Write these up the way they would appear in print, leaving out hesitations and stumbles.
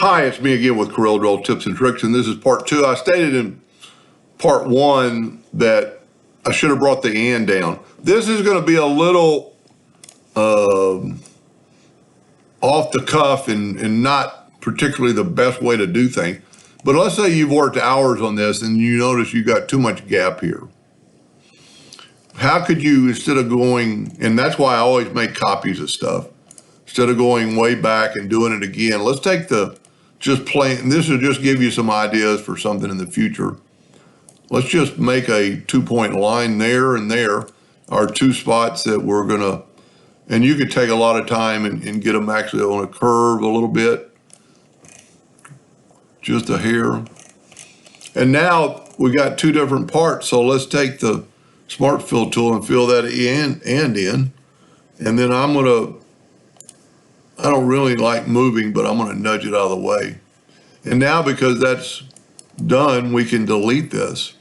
Hi, it's me again with Corel Drill Tips and Tricks, and this is part 2. I stated in part 1 that I should have brought the and down. This is going to be a little off the cuff and not particularly the best way to do things. But let's say you've worked hours on this and you notice you got too much gap here. How could you, instead of going, and that's why I always make copies of stuff, instead of going way back and doing it again, let's take just plain, this will just give you some ideas for something in the future. Let's just make a 2-point line there and there are 2 spots that we're gonna, and you could take a lot of time and get them actually on a curve a little bit, just a hair. And now we got 2 different parts, so let's take the Smart Fill tool and fill that in. And then I don't really like moving, but I'm gonna nudge it out of the way. And now because that's done, we can delete this.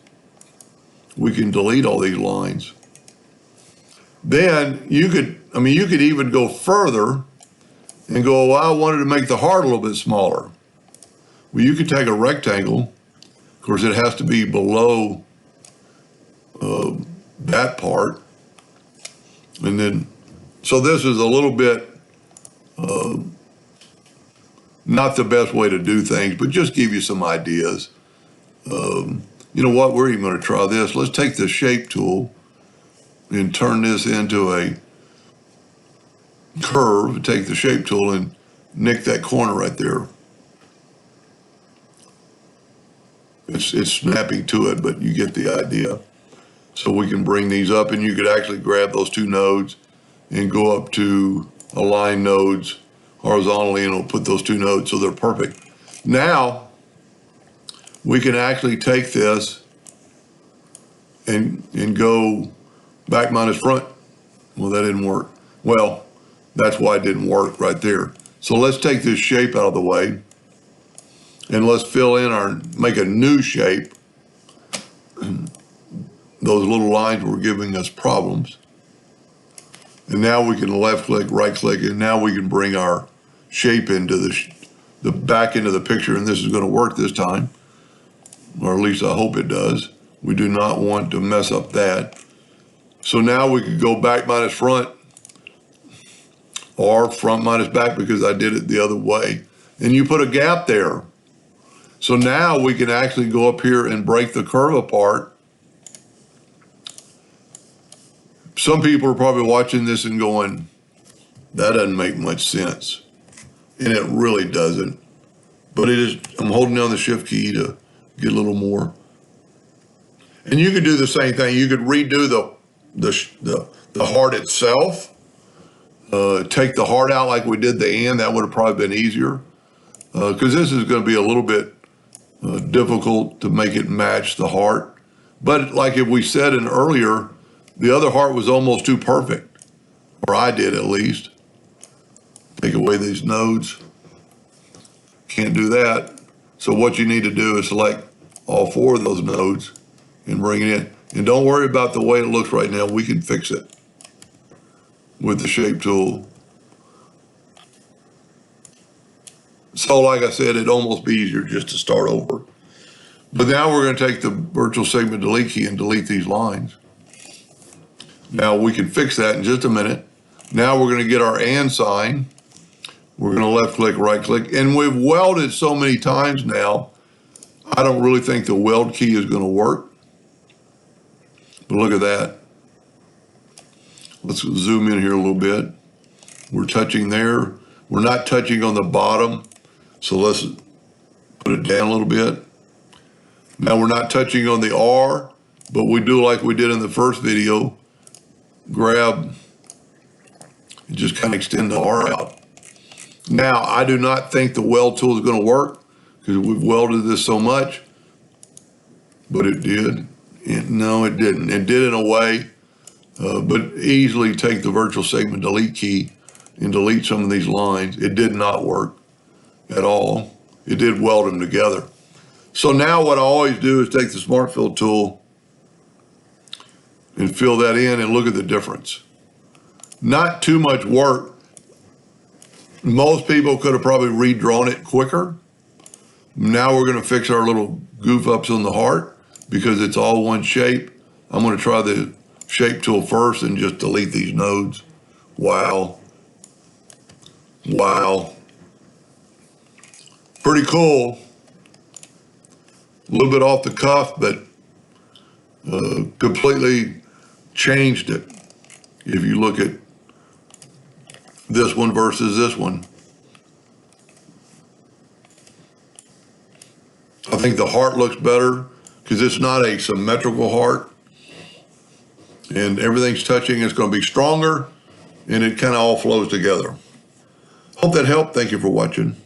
We can delete all these lines. Then you could even go further and go, well, I wanted to make the heart a little bit smaller. Well, you could take a rectangle. Of course, it has to be below that part. And then, so this is a little bit, not the best way to do things, but just give you some ideas. You know what, we're even gonna try this. Let's take the shape tool and turn this into a curve. Take the shape tool and nick that corner right there. It's snapping to it, but you get the idea. So we can bring these up, and you could actually grab those 2 nodes and go up to align nodes horizontally, and it'll put those 2 nodes so they're perfect. Now we can actually take this and go back minus front. Well, that didn't work. Well, that's why it didn't work right there. So let's take this shape out of the way and let's fill in make a new shape. Those little lines were giving us problems. And now we can left click, right click, and now we can bring our shape into the back end of the picture, and this is going to work this time, or at least I hope it does. We do not want to mess up that. So now we could go back minus front, or front minus back, because I did it the other way. And you put a gap there. So now we can actually go up here and break the curve apart. Some people are probably watching this and going, that doesn't make much sense. And it really doesn't. But it is, I'm holding down the shift key to get a little more. And you could do the same thing. You could redo the heart itself. Take the heart out like we did the and. That would have probably been easier. Because this is going to be a little bit difficult to make it match the heart. But like if we said in earlier, the other heart was almost too perfect, or I did at least. Take away these nodes. Can't do that. So what you need to do is select all 4 of those nodes and bring it in. And don't worry about the way it looks right now. We can fix it with the shape tool. So like I said, it'd almost be easier just to start over. But now we're going to take the virtual segment delete key and delete these lines. Now we can fix that in just a minute. Now we're going to get our and sign. We're going to left click, right click, and we've welded so many times now, I don't really think the weld key is going to work. But look at that. Let's zoom in here a little bit. We're touching there. We're not touching on the bottom, so let's put it down a little bit. Now we're not touching on the R, but we do like we did in the first video. Grab and just kind of extend the R out. Now, I do not think the weld tool is going to work because we've welded this so much, but it did. No, it didn't. It did in a way, but easily take the virtual segment delete key and delete some of these lines. It did not work at all. It did weld them together. So now what I always do is take the Smart Fill tool and fill that in and look at the difference. Not too much work. Most people could have probably redrawn it quicker, Now we're going to fix our little goof ups on the heart because it's all one shape. I'm going to try the shape tool first and just delete these nodes. Wow. Wow. Pretty cool. A little bit off the cuff, but completely changed it. If you look at this one versus this one, I think the heart looks better because it's not a symmetrical heart, and everything's touching. It's going to be stronger, and it kind of all flows together. Hope that helped. Thank you for watching.